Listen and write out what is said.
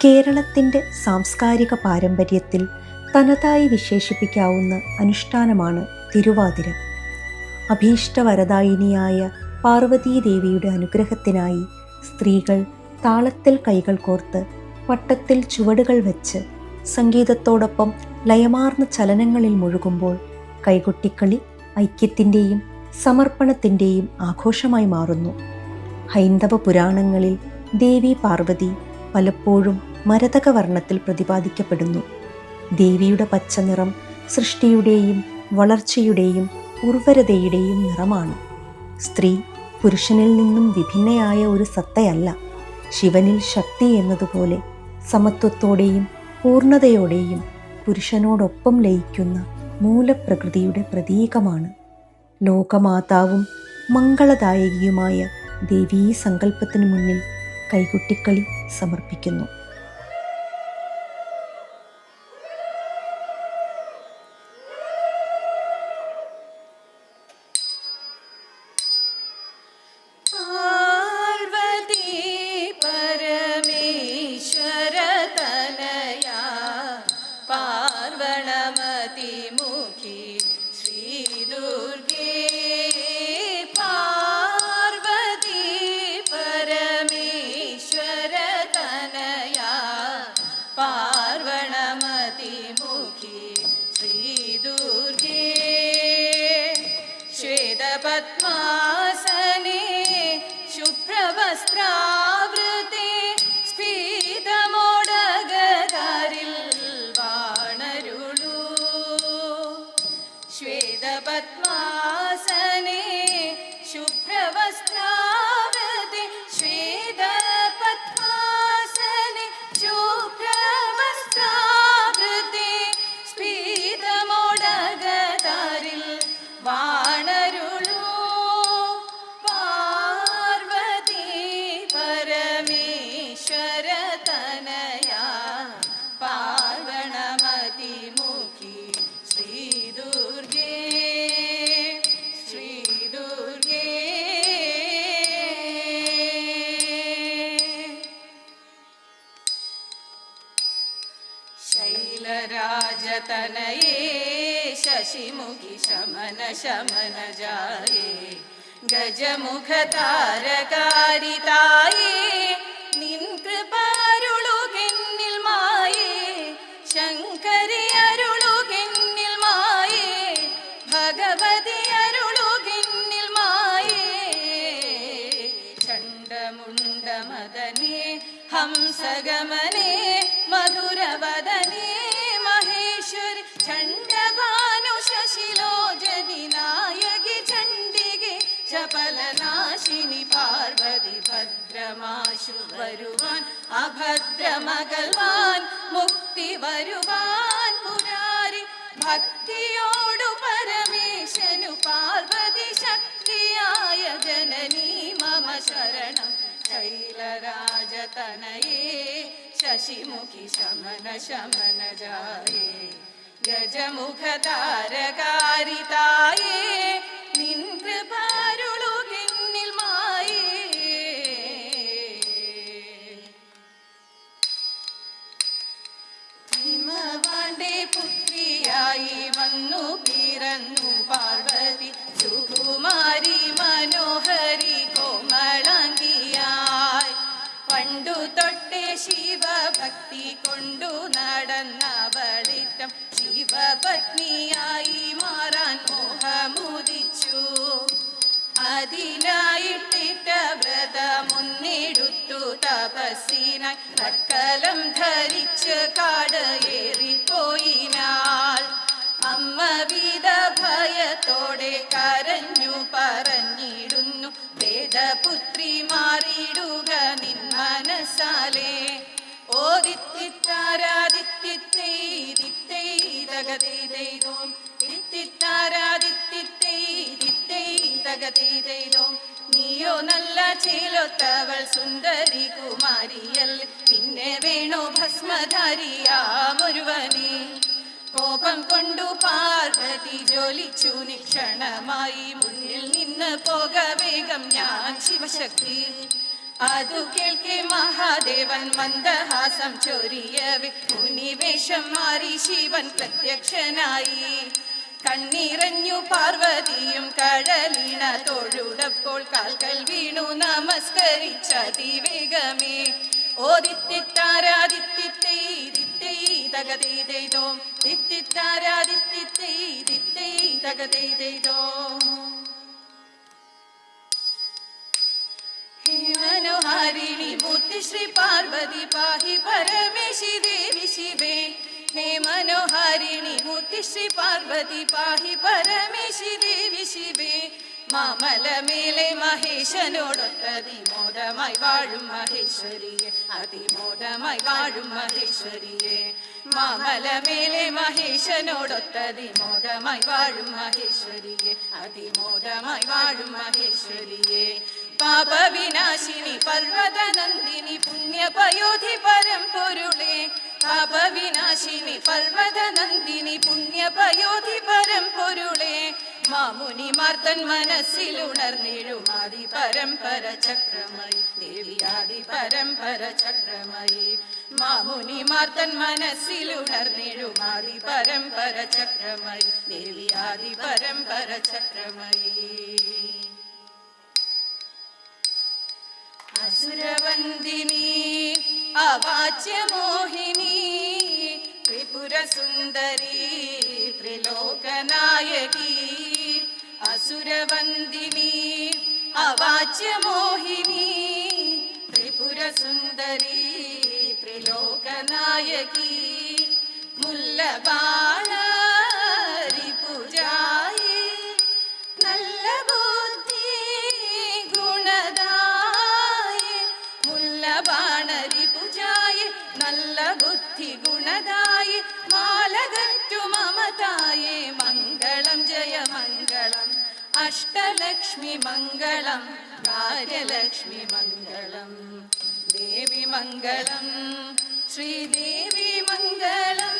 കേരളത്തിൻ്റെ സാംസ്കാരിക പാരമ്പര്യത്തിൽ തനതായി വിശേഷിപ്പിക്കാവുന്ന അനുഷ്ഠാനമാണ് തിരുവാതിര. അഭീഷ്ടവരദായിനിയായ പാർവതീദേവിയുടെ അനുഗ്രഹത്തിനായി സ്ത്രീകൾ താളത്തിൽ കൈകൾ കോർത്ത് വട്ടത്തിൽ ചുവടുകൾ വെച്ച് സംഗീതത്തോടൊപ്പം ലയമാർന്ന ചലനങ്ങളിൽ മുഴുകുമ്പോൾ കൈകൊട്ടിക്കളി ഐക്യത്തിൻ്റെയും സമർപ്പണത്തിൻ്റെയും ആഘോഷമായി മാറുന്നു. ഹൈന്ദവ പുരാണങ്ങളിൽ ദേവി പാർവതി പലപ്പോഴും മരതകവർണ്ണത്തിൽ പ്രതിപാദിക്കപ്പെടുന്നു. ദേവിയുടെ പച്ചനിറം സൃഷ്ടിയുടെയും വളർച്ചയുടെയും ഉർവരതയുടെയും നിറമാണ്. സ്ത്രീ പുരുഷനിൽ നിന്നും വിഭിന്നയായ ഒരു സത്തയല്ല. ശിവനിൽ ശക്തി എന്നതുപോലെ സമത്വത്തോടെയും പൂർണ്ണതയോടെയും പുരുഷനോടൊപ്പം ലയിക്കുന്ന മൂലപ്രകൃതിയുടെ പ്രതീകമാണ്. ലോകമാതാവും മംഗളദായകിയുമായ ദേവീ സങ്കല്പത്തിനു മുന്നിൽ കൈകൊട്ടിക്കളി സമർപ്പിക്കുന്നു. പത്മാസനെ ശുഭ്രവസ്ത്രാവൃതേ സ്ഫീതമോടകതാരിൽ വാണരുളൂ. ശ്വേതപത്മാസനെ ശുഭ്രവസ്ത്രാവൃതേ ശ്വേതപത്മാസനെ ശുഭ്രവസ്ത്രാവൃതേ സ്ഫീതമോടകതാരിൽ വാണരുളൂ. ശൈലരാജതനയേ ശശിമുഖി ശമന ശമന ജായേ ഗജമുഖ താരകാരിതായേ നിൻ കൃപാരുളുകെന്നിൽ മായേ ശങ്കരി അരുളുകെന്നിൽ മായേ ഭഗവതി അരുളുകെന്നിൽ മായേ ചണ്ഡമുണ്ഡമദനേ ഹംസഗമനേ മധുരവദനേ മഹേശ്വരി ചണ്ഡഭാനു ശശിലോചനി നായകി ചണ്ഡികെ ചപലനാശിനി പാർവതി ഭദ്രമാശു വരുവാൻ അഭദ്രമകൽവാൻ മുക്തി വരുവാൻ പുരാരി ഭക്തിയോടു പരമേശനു പാർവതി ശക്തിയായ ജനനീ മമ ശരണം. ശൈലരാജതനയേ ശശിമുഖി ശമന ശമന ജായേ ഗജമുഖ താരകാരിതായേ നിൻ കൃപാരുളുകെന്നിൽ മായേ. ഹിമവാന്റെ പുത്രിയായി വന്നു പിറന്നു പാർവതി സുകുമാരി മനോഹരി കോമളാംഗിയായി. പണ്ടു തൊട്ടേ ശിവഭക്തി കൊണ്ടു നടന്നവളിറ്റം ശിവപത്നിയായി മാറാൻ മോഹമുദിച്ചു. അതിനായിട്ടിട്ട വ്രതമൊന്നെടുത്തു തപസ്സിനായി തക്കലം ധരിച്ച് കാട് ഏറിപ്പോയിനാൾ. അമ്മ വിധ ഭയത്തോടെ കരഞ്ഞു പറഞ്ഞിടുന്നു വേദപുത്രി മാറിയിടുക നിൻ മനസാലേ. ഓദിത്തിത്താരാദിത്യൈതകതൈതൈതോം ഇത്തിത്താരാദിത്യൈതകതൈതൈതോം നീയോ നല്ല ചേലൊത്തവൾ സുന്ദരി കുമാരിയൽ പിന്നെ വേണോ ഭസ്മധാരിയാമൊരുവനെ. കോപം കൊണ്ടു പാർവതി ജ്വലിച്ചു നിക്ഷണമായി മുന്നിൽ നിന്ന് പോക വേഗം ഞാൻ ശിവശക്തി. അതു കേൾക്കെ മഹാദേവൻ മന്ദഹാസം ചൊരിയവേ മുനിവേഷം മാറി ശിവൻ പ്രത്യക്ഷനായി. കണ്ണിറഞ്ഞു പാർവതിയും കഴലിണ തൊഴുതപ്പോൾ കാൽക്കൽ വീണു നമസ്കരിച്ച അതിവേഗമേ. ഓ ദിത്തിത്താരാദിത്തിത്തൈ ദിത്തൈ തകതൈതൈതോ ദിത്തിത്താരാദിത്തിത്തൈ ദിത്തൈ തകതൈതൈതോ. ഹേ മനോഹാരിണി മൂർത്തി ശ്രീ പാർവതി പാഹി പരമേശി ദേവി ശിവേ. ഹേ മനോഹാരിണി മൂർത്തി ശ്രീ പാർവതി പാഹി പരമേശി ദേവി ശിവേ. മാമലമേലെ മഹേശനോടൊത്ത അതിമോദമായി വാഴും മഹേശ്വരിയെ അതിമോദമായി വാഴും മഹേശ്വരിയെ. മാമലമേലെ മഹേശനോടൊത്ത അതിമോദമായി വാഴും മഹേശ്വരിയെ അതിമോദമായി വാഴും മഹേശ്വരിയെ. പാപവിനാശിനി പർവ്വതനന്ദിനി പുണ്യപയോധി പരമ്പൊരുളേ. പാപവിനാശിനി പർവ്വതനന്ദിനി പുണ്യപയോധി പരമ്പൊരുളേ. മാമുനിമാർ തൻ മനസ്സിലുണർന്നിഴുമാതി പരമ്പര ചക്രമയി ദേവിയാദി പരമ്പര ചക്രമയി. മാമുനിമാർ തൻ മനസ്സിലുണർന്നിഴുമാതി പരമ്പര ചക്രമയി ദേവിയാദി പരമ്പര ചക്രമയി. അസുരവന്ദിനി അവാച്യമോഹിനി ത്രിപുരസുന്ദരി ത്രിലോകനായകി. അസുരവന്ദിനി അവാച്യമോഹിനി ത്രിപുരസുന്ദരി ത്രിലോകനായകി. മുല്ലബാണരി പൂജായി നല്ല ബുദ്ധി ഗുണദായി. മുല്ലബാണരി പൂജായി നല്ല ബുദ്ധി ഗുണദായി. മാലകറ്റു മമതായേ മംഗളം ജയ മംഗളം. അഷ്ടലക്ഷ്മി മംഗളം ഭാര്യലക്ഷ്മി മംഗളം. ദേവി മംഗളം ശ്രീദേവി മംഗളം.